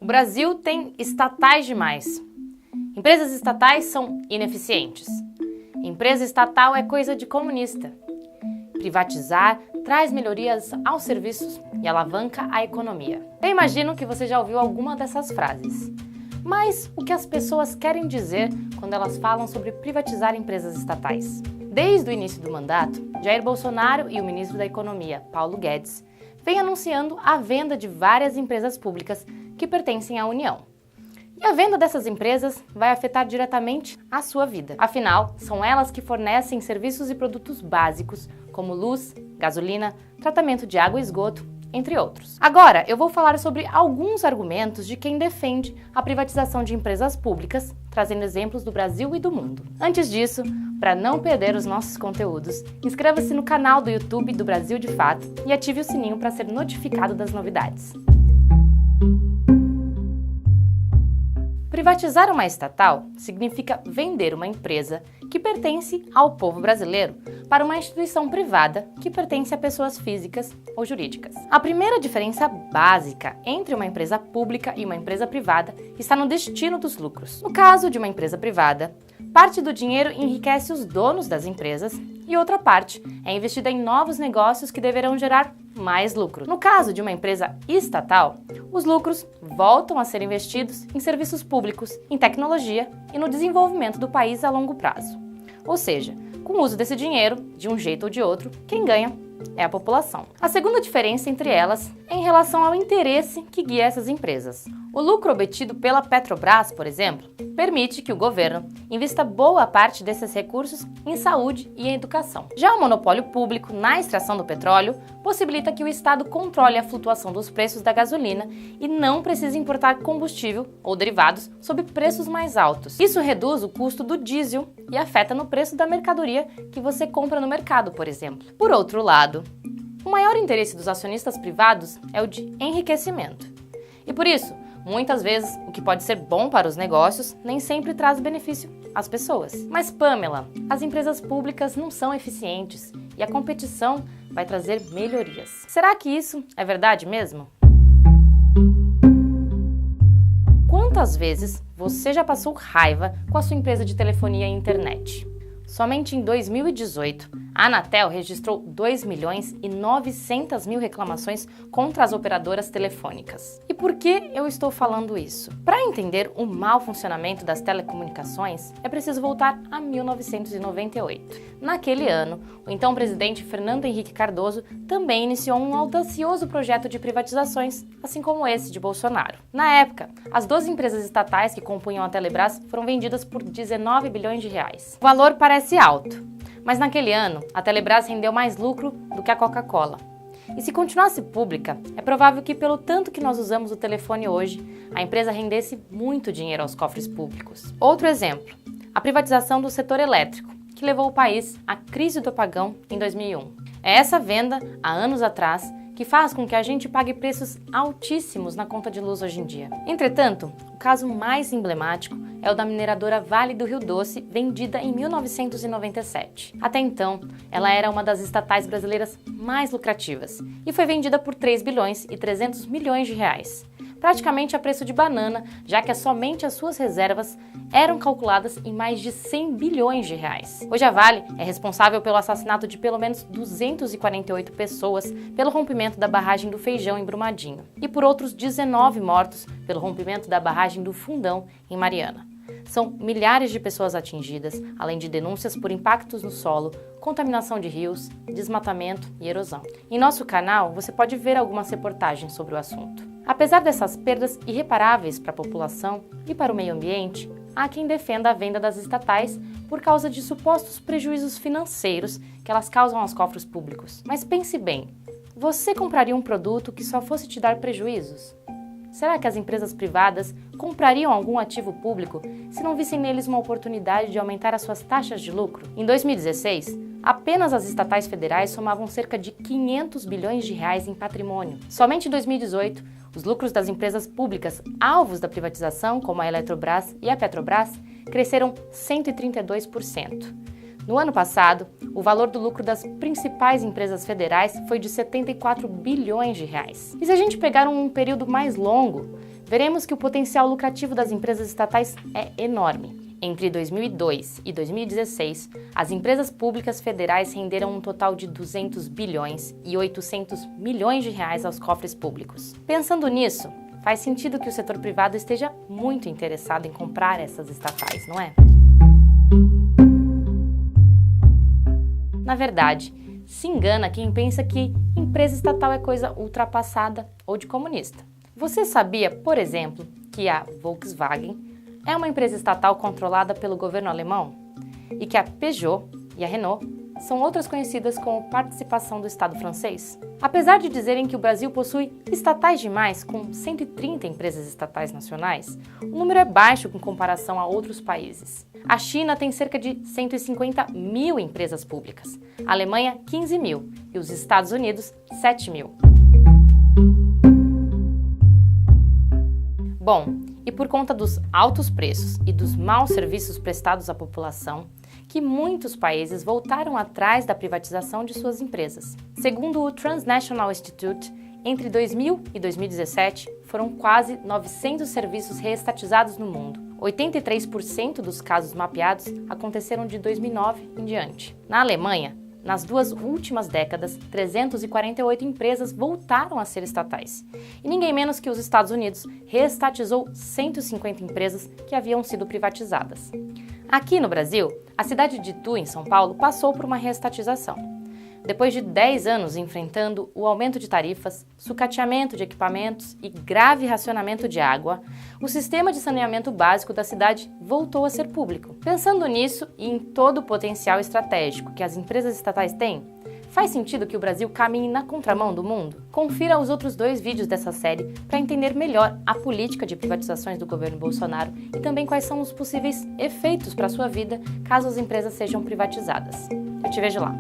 O Brasil tem estatais demais. Empresas estatais são ineficientes. Empresa estatal é coisa de comunista. Privatizar traz melhorias aos serviços e alavanca a economia. Eu imagino que você já ouviu alguma dessas frases. Mas o que as pessoas querem dizer quando elas falam sobre privatizar empresas estatais? Desde o início do mandato, Jair Bolsonaro e o ministro da Economia, Paulo Guedes, vêm anunciando a venda de várias empresas públicas que pertencem à União. E a venda dessas empresas vai afetar diretamente a sua vida. Afinal, são elas que fornecem serviços e produtos básicos, como luz, gasolina, tratamento de água e esgoto, entre outros. Agora, eu vou falar sobre alguns argumentos de quem defende a privatização de empresas públicas, trazendo exemplos do Brasil e do mundo. Antes disso, para não perder os nossos conteúdos, inscreva-se no canal do YouTube do Brasil de Fato e ative o sininho para ser notificado das novidades. Privatizar uma estatal significa vender uma empresa que pertence ao povo brasileiro para uma instituição privada que pertence a pessoas físicas ou jurídicas. A primeira diferença básica entre uma empresa pública e uma empresa privada está no destino dos lucros. No caso de uma empresa privada, parte do dinheiro enriquece os donos das empresas e outra parte é investida em novos negócios que deverão gerar mais lucro. No caso de uma empresa estatal, os lucros voltam a ser investidos em serviços públicos, em tecnologia e no desenvolvimento do país a longo prazo. Ou seja, com o uso desse dinheiro, de um jeito ou de outro, quem ganha é a população. A segunda diferença entre elas é em relação ao interesse que guia essas empresas. O lucro obtido pela Petrobras, por exemplo, permite que o governo invista boa parte desses recursos em saúde e educação. Já o monopólio público na extração do petróleo possibilita que o Estado controle a flutuação dos preços da gasolina e não precise importar combustível ou derivados sob preços mais altos. Isso reduz o custo do diesel e afeta no preço da mercadoria que você compra no mercado, por exemplo. Por outro lado, o maior interesse dos acionistas privados é o de enriquecimento. E por isso, muitas vezes, o que pode ser bom para os negócios nem sempre traz benefício às pessoas. Mas, Pamela, as empresas públicas não são eficientes e a competição vai trazer melhorias. Será que isso é verdade mesmo? Quantas vezes você já passou raiva com a sua empresa de telefonia e internet? Somente em 2018, a Anatel registrou 2.900.000 reclamações contra as operadoras telefônicas. E por que eu estou falando isso? Para entender o mau funcionamento das telecomunicações, é preciso voltar a 1998. Naquele ano, o então presidente Fernando Henrique Cardoso também iniciou um audacioso projeto de privatizações, assim como esse de Bolsonaro. Na época, as 12 empresas estatais que compunham a Telebrás foram vendidas por 19 bilhões de reais. O valor parece alto, mas naquele ano, a Telebrás rendeu mais lucro do que a Coca-Cola. E se continuasse pública, é provável que, pelo tanto que nós usamos o telefone hoje, a empresa rendesse muito dinheiro aos cofres públicos. Outro exemplo, a privatização do setor elétrico, que levou o país à crise do apagão em 2001. É essa venda, há anos atrás, que faz com que a gente pague preços altíssimos na conta de luz hoje em dia. Entretanto, o caso mais emblemático é o da mineradora Vale do Rio Doce, vendida em 1997. Até então, ela era uma das estatais brasileiras mais lucrativas e foi vendida por 3 bilhões e 300 milhões de reais. Praticamente a preço de banana, já que somente as suas reservas eram calculadas em mais de 100 bilhões de reais. Hoje a Vale é responsável pelo assassinato de pelo menos 248 pessoas pelo rompimento da barragem do Feijão em Brumadinho e por outros 19 mortos pelo rompimento da barragem do Fundão em Mariana. São milhares de pessoas atingidas, além de denúncias por impactos no solo, contaminação de rios, desmatamento e erosão. Em nosso canal, você pode ver algumas reportagens sobre o assunto. Apesar dessas perdas irreparáveis para a população e para o meio ambiente, há quem defenda a venda das estatais por causa de supostos prejuízos financeiros que elas causam aos cofres públicos. Mas pense bem, você compraria um produto que só fosse te dar prejuízos? Será que as empresas privadas comprariam algum ativo público se não vissem neles uma oportunidade de aumentar as suas taxas de lucro? Em 2016, apenas as estatais federais somavam cerca de 500 bilhões de reais em patrimônio. Somente em 2018, os lucros das empresas públicas alvos da privatização, como a Eletrobras e a Petrobras, cresceram 132%. No ano passado, o valor do lucro das principais empresas federais foi de 74 bilhões de reais. E se a gente pegar um período mais longo, veremos que o potencial lucrativo das empresas estatais é enorme. Entre 2002 e 2016, as empresas públicas federais renderam um total de 200 bilhões e 800 milhões de reais aos cofres públicos. Pensando nisso, faz sentido que o setor privado esteja muito interessado em comprar essas estatais, não é? Na verdade, se engana quem pensa que empresa estatal é coisa ultrapassada ou de comunista. Você sabia, por exemplo, que a Volkswagen é uma empresa estatal controlada pelo governo alemão e que a Peugeot e a Renault são outras conhecidas como participação do Estado francês? Apesar de dizerem que o Brasil possui estatais demais, com 130 empresas estatais nacionais, o número é baixo em comparação a outros países. A China tem cerca de 150 mil empresas públicas, a Alemanha 15 mil e os Estados Unidos 7 mil. Bom, e por conta dos altos preços e dos maus serviços prestados à população, que muitos países voltaram atrás da privatização de suas empresas. Segundo o Transnational Institute, entre 2000 e 2017, foram quase 900 serviços reestatizados no mundo. 83% dos casos mapeados aconteceram de 2009 em diante. Na Alemanha, nas 2 últimas décadas, 348 empresas voltaram a ser estatais. E ninguém menos que os Estados Unidos reestatizou 150 empresas que haviam sido privatizadas. Aqui no Brasil, a cidade de Itu, em São Paulo, passou por uma reestatização. Depois de 10 anos enfrentando o aumento de tarifas, sucateamento de equipamentos e grave racionamento de água, o sistema de saneamento básico da cidade voltou a ser público. Pensando nisso e em todo o potencial estratégico que as empresas estatais têm, faz sentido que o Brasil caminhe na contramão do mundo? Confira os outros 2 vídeos dessa série para entender melhor a política de privatizações do governo Bolsonaro e também quais são os possíveis efeitos para a sua vida caso as empresas sejam privatizadas. Eu te vejo lá!